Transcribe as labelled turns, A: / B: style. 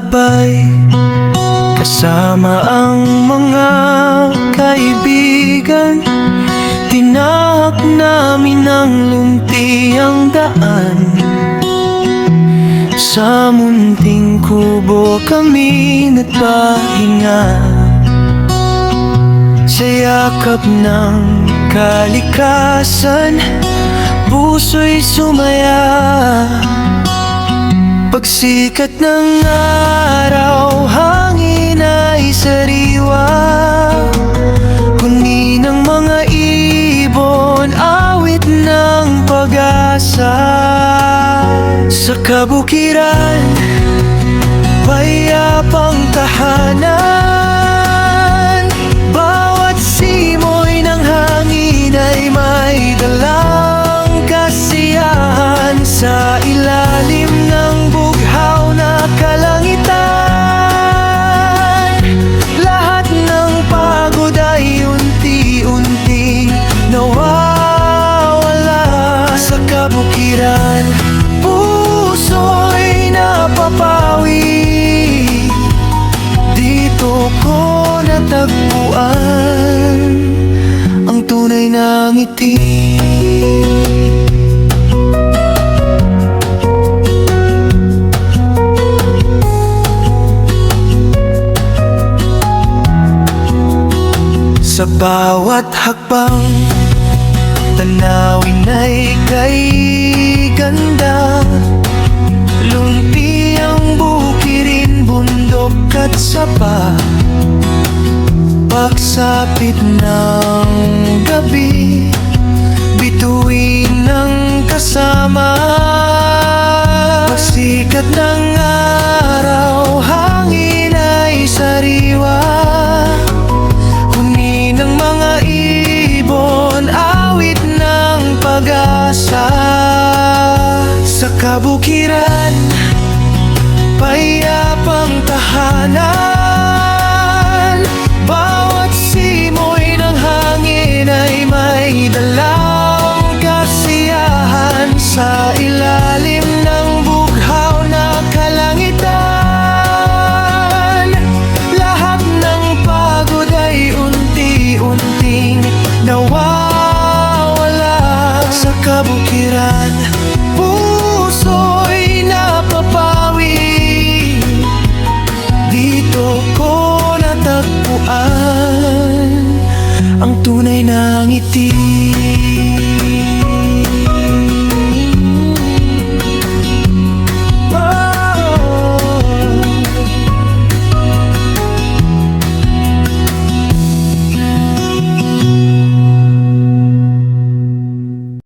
A: lalakbay kasama ang mga kaibigan. Tinahak namin ang luntiang daan. Sa munting kubo kami nagpahinga. Sa yakap ng kalikasan, puso'y sumaya. Pagsikat ng araw, hangin ay sariwa. Huni ng mga ibon, awit ng pag-asa. Sa kabukiran, payapang tahanan. Bawat simoy ng hangin ay may dalang kasiyahan. Sa ilalim ng bughaw na kalangitan, lahat ng pagod ay unti-unting nawawala. Sa kabukiran, puso'y napapawi. Dito ko natagpuan ang tunay na ngiti. Sa bawat hakbang, tanawin ay kay ganda. Luntiang bukirin, bundok at sapa. Pagsapit ng gabi, bituin ng kasama. Pagsikat ng araw, hangin ay sariwa. Huni ng mga ibon, awit ng pag-asa. Sa kabukiran, payapang tahanan. Bawat simoy ng hangin ay may dalang kasiyahan. Sa ilalim ng bughaw na kalangitan, lahat ng pagod ay unti-unting nawawala. Sa kabukiran, puso'y napapawi. Dito ko natagpuan ang tunay na ngiti.